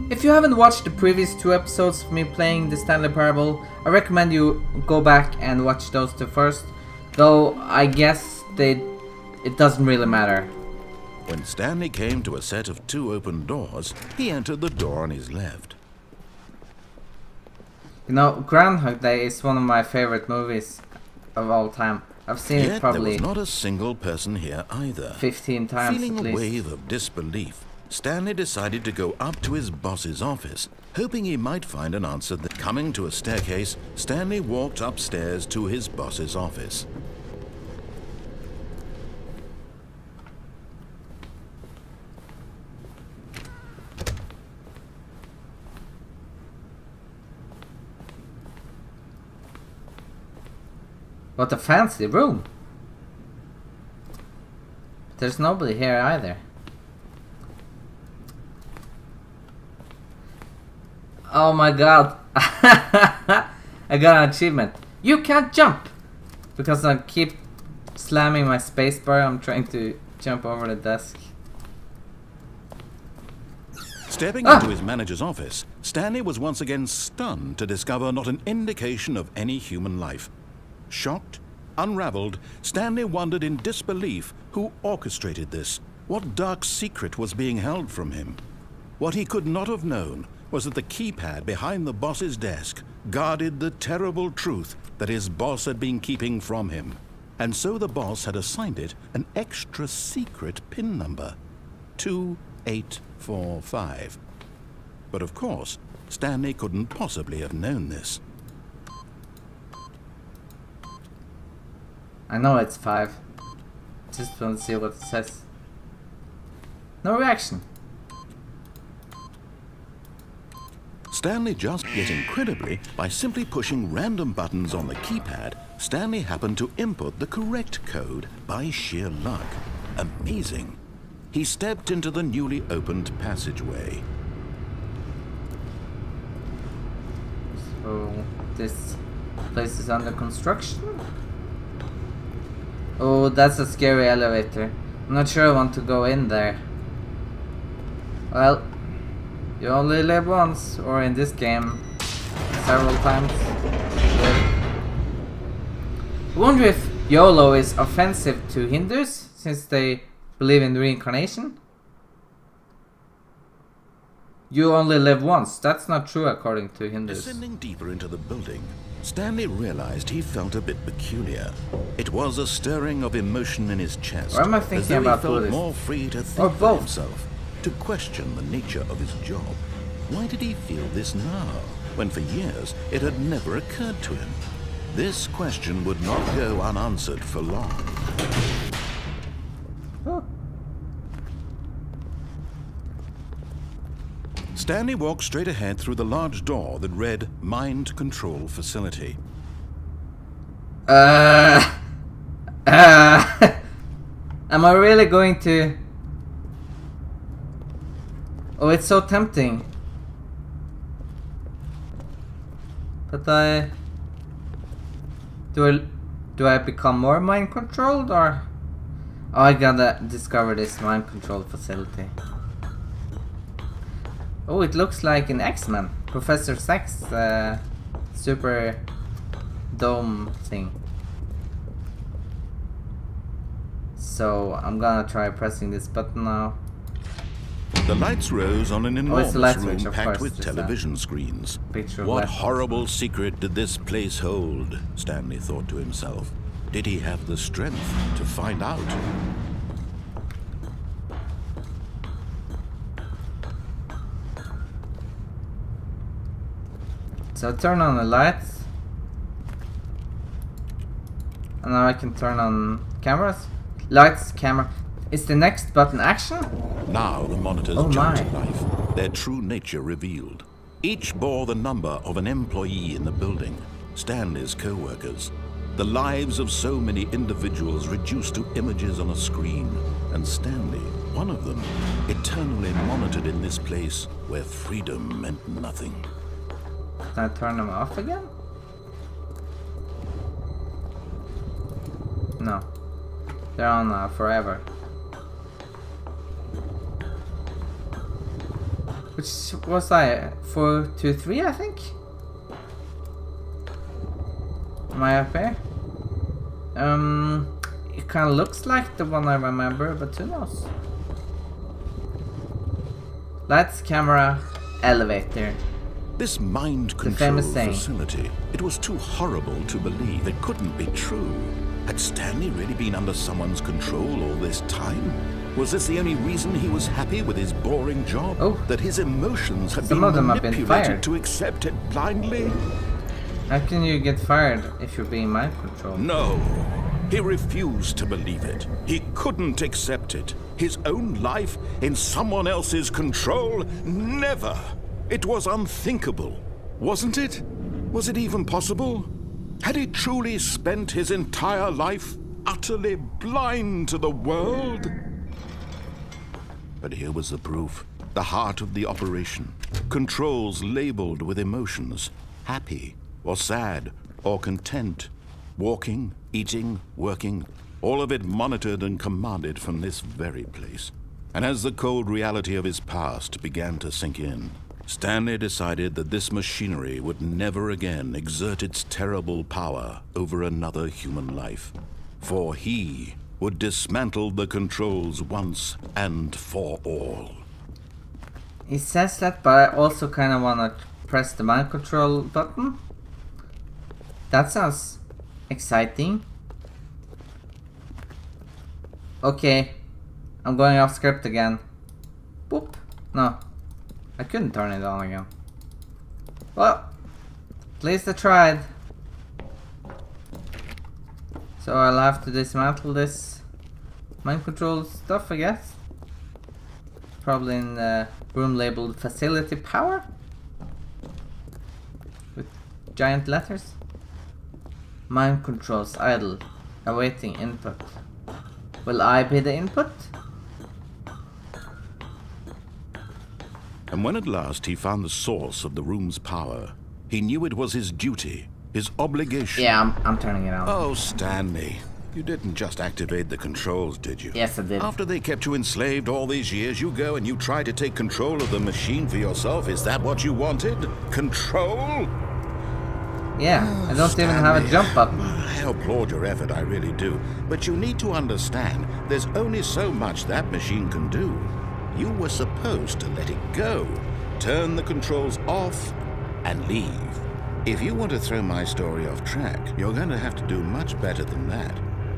If you haven't watched the previous 2 episodes of me playing the Stanley Parable, I recommend you go back and watch those 2 first, though I guess it doesn't really matter. When Stanley came to a set of 2 open doors, he entered the door on his left. You know, Groundhog Day is one of my favorite movies of all time. I've seen it probably there was not a single person here either. 15 times Feeling at a least. wave of disbelief, Stanley decided to go up to his boss's office, hoping he might find an answer. Coming to a staircase, Stanley walked upstairs to his boss's office. What a fancy room! There's nobody here either. Oh my god! I got an achievement. You can't jump! Because I keep slamming my spacebar, I'm trying to jump over the desk. Stepping into his manager's office, Stanley was once again stunned to discover not an indication of any human life. Shocked, unraveled, Stanley wondered in disbelief who orchestrated this. What dark secret was being held from him? What he could not have known was that the keypad behind the boss's desk guarded the terrible truth that his boss had been keeping from him. And so the boss had assigned it an extra secret PIN number, 2845. But of course, Stanley couldn't possibly have known this. I know it's 5. Just want to see what it says. No reaction. Stanley yet incredibly, by simply pushing random buttons on the keypad, Stanley happened to input the correct code by sheer luck. Amazing. He stepped into the newly opened passageway. So, this place is under construction? Oh, that's a scary elevator. I'm not sure I want to go in there. Well, you only live once, or in this game, several times. I wonder if YOLO is offensive to Hindus, since they believe in reincarnation? You only live once. That's not true according to Hindus. Descending deeper into the building, Stanley realized he felt a bit peculiar. It was a stirring of emotion in his chest. Or am I thinking as though about he felt Buddhist? more free to Or think for both? himself, to question the nature of his job. Why did he feel this now, when for years it had never occurred to him? This question would not go unanswered for long. Oh. Stanley walked straight ahead through the large door that read Mind Control Facility. Am I really going to... Oh, it's so tempting. But do I become more mind controlled, or... Oh, I gotta discover this mind control facility. Oh, it looks like an X-Men. Professor X super dome thing. So I'm gonna try pressing this button now. The lights rose on an enormous light room switch, of packed course, with it's a television screens. picture of What left. horrible secret did this place hold? Stanley thought to himself. Did he have the strength to find out? So turn on the lights. And now I can turn on cameras. Lights, camera. Is the next button action? Now the monitors Oh jumped to my. life, their true nature revealed. Each bore the number of an employee in the building, Stanley's co-workers. The lives of so many individuals reduced to images on a screen, and Stanley, one of them, eternally monitored in this place where freedom meant nothing. Can I turn them off again? No. They're on forever. Which was I? 423, I think? Am I up here? It kind of looks like the one I remember, but who knows? Lights, camera, elevator. This mind The control famous saying. facility, it was too horrible to believe. It couldn't be true. Had Stanley really been under someone's control all this time? Was this the only reason he was happy with his boring job? Oh. That his emotions had Some been of them have been manipulated fired. to accept it blindly? How can you get fired if you're being mind controlled? No. He refused to believe it. He couldn't accept it. His own life in someone else's control? Never. It was unthinkable, wasn't it? Was it even possible? Had he truly spent his entire life utterly blind to the world? But here was the proof. The heart of the operation. Controls labeled with emotions. Happy, or sad, or content. Walking, eating, working. All of it monitored and commanded from this very place. And as the cold reality of his past began to sink in, Stanley decided that this machinery would never again exert its terrible power over another human life. For he would dismantle the controls once and for all. He says that, but I also kind of want to press the mind control button. That sounds exciting. Okay, I'm going off script again. Boop. No, I couldn't turn it on again. Well, at least I tried. So I'll have to dismantle this mind control stuff, I guess. Probably in the room labeled facility power with giant letters. Mind controls idle, awaiting input. Will I be the input? And when at last he found the source of the room's power, he knew it was his duty, his obligation. Yeah, I'm turning it on. Oh, Stanley, you didn't just activate the controls, did you? Yes, I did. After they kept you enslaved all these years, you go and you try to take control of the machine for yourself. Is that what you wanted? Control? Yeah, I don't even have a Stanley, jump button. I applaud your effort, I really do. But you need to understand, there's only so much that machine can do. You were supposed to let it go, turn the controls off, and leave. If you want to throw my story off track, you're going to have to do much better than that.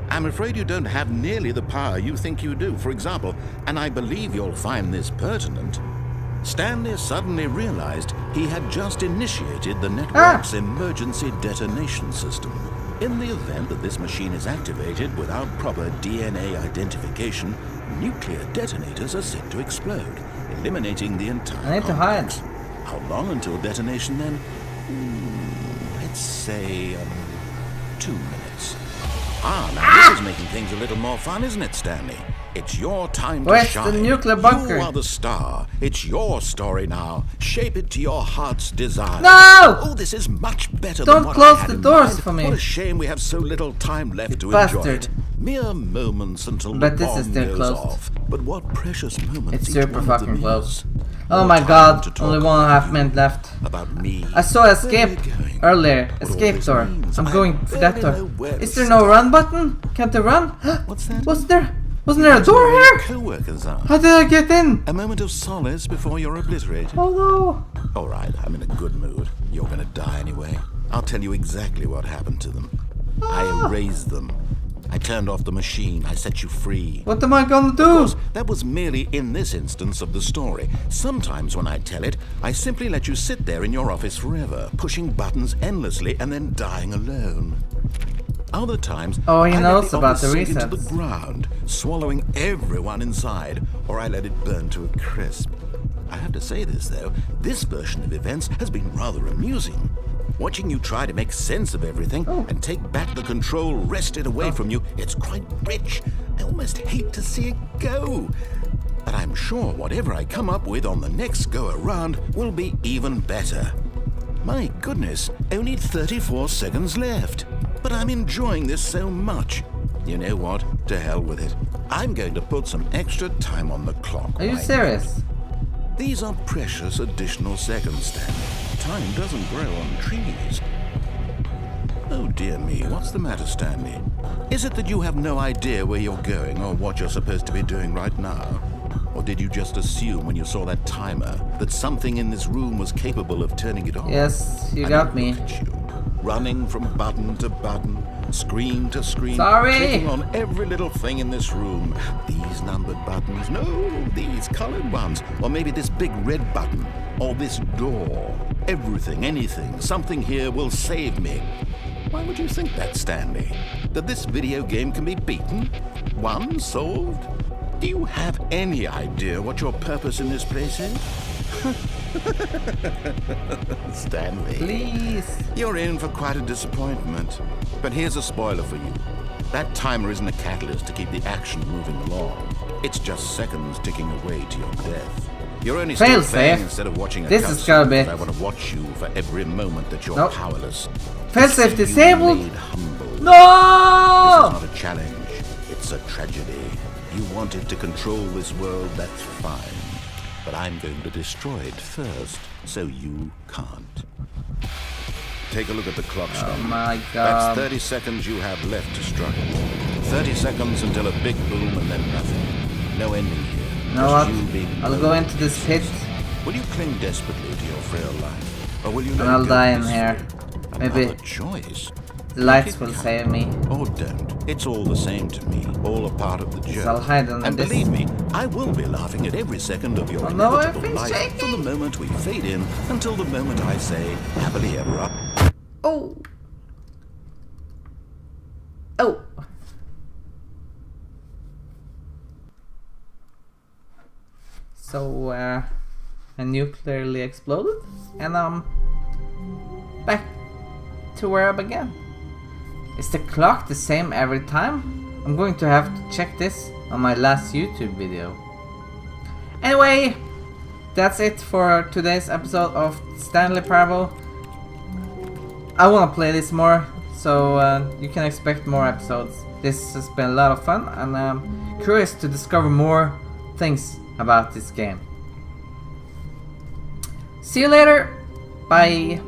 I'm afraid you don't have nearly the power you think you do. For example, and I believe you'll find this pertinent, Stanley suddenly realized he had just initiated the network's emergency detonation system. In the event that this machine is activated without proper DNA identification, nuclear detonators are set to explode, eliminating the entire I need to hide. complex. How long until detonation then? Let's say 2 minutes. Now this is making things a little more fun, isn't it, Stanley? It's your time to Where's shine. the nuclear bunker? You are the star. It's your story now. Shape it to your heart's desire. No! Oh, this is much better Don't than what close I had the in doors mind. for me. What a shame we have so little time left to bastard. enjoy it. Mere moments until But the this is bomb still goes closed. off. But what precious moments It's each super one of them fucking close. is. Oh More my time god, to talk only 1.5 minutes left. about me. I saw escape Where are we going? earlier. What all Escape this door. means, I'm I going for that barely door. know where Is to there no start. run button? Can't I run? What's that? Wasn't there a door Where your here? co-workers are. How did I get in? A moment of solace before you're obliterated. Oh no. All right, I'm in a good mood. You're gonna die anyway. I'll tell you exactly what happened to them. I erased them. I turned off the machine. I set you free. What am I gonna Of do? course, that was merely in this instance of the story. Sometimes when I tell it, I simply let you sit there in your office forever, pushing buttons endlessly and then dying alone. Other times, Oh, he I knows let the about office the sink into resets. the ground, swallowing everyone inside, or I let it burn to a crisp. I have to say this, though, this version of events has been rather amusing. Watching you try to make sense of everything and take back the control wrested away from you, it's quite rich. I almost hate to see it go. But I'm sure whatever I come up with on the next go-around will be even better. My goodness, only 34 seconds left. But I'm enjoying this so much. You know what? To hell with it. I'm going to put some extra time on the clock. Are you right serious? These are precious additional seconds, Stanley. Time doesn't grow on trees. Oh dear me, what's the matter, Stanley? Is it that you have no idea where you're going or what you're supposed to be doing right now? Or did you just assume when you saw that timer that something in this room was capable of turning it on? Yes, you got me. Look at you, running from button to button, screen to screen, Sorry. clicking on every little thing in this room. These numbered buttons, no, these colored ones, or maybe this big red button, or this door. Everything, anything, something here will save me. Why would you think that, Stanley? That this video game can be beaten? Won? Solved? Do you have any idea what your purpose in this place is? Stanley. Please. You're in for quite a disappointment. But here's a spoiler for you. That timer isn't a catalyst to keep the action moving along. It's just seconds ticking away to your death. You're only still Fail playing safe. instead of watching a This is gonna be. I want to watch you for every moment that you're Nope. powerless. Fail safe disabled. Made humble. This No! is not a challenge. It's a tragedy. You wanted to control this world, that's fine. But I'm going to destroy it first, so you can't. Take a look at the clock, Oh Stanley. my That's god. 30 seconds you have left to struggle. 30 seconds until a big boom and then nothing. No ending here. You know Just what? you being I'll go alone. into this pit Will you cling desperately to your frail life? Or will you let and it I'll go die in peacefully? here. Maybe Another choice. the lights will save me. Or don't. It's all the same to me. All a part of the journey. I'll hide under And this. believe me, I will be laughing at every second of your Oh no, inevitable everything's life shaking. from the moment we fade in until the moment I say happily ever up. Oh. Oh. So, I nuclearly exploded, and I'm back to where I began. Is the clock the same every time? I'm going to have to check this on my last YouTube video. Anyway, that's it for today's episode of Stanley Parable. I want to play this more, so you can expect more episodes. This has been a lot of fun, and I'm curious to discover more things about this game. See you later. Bye.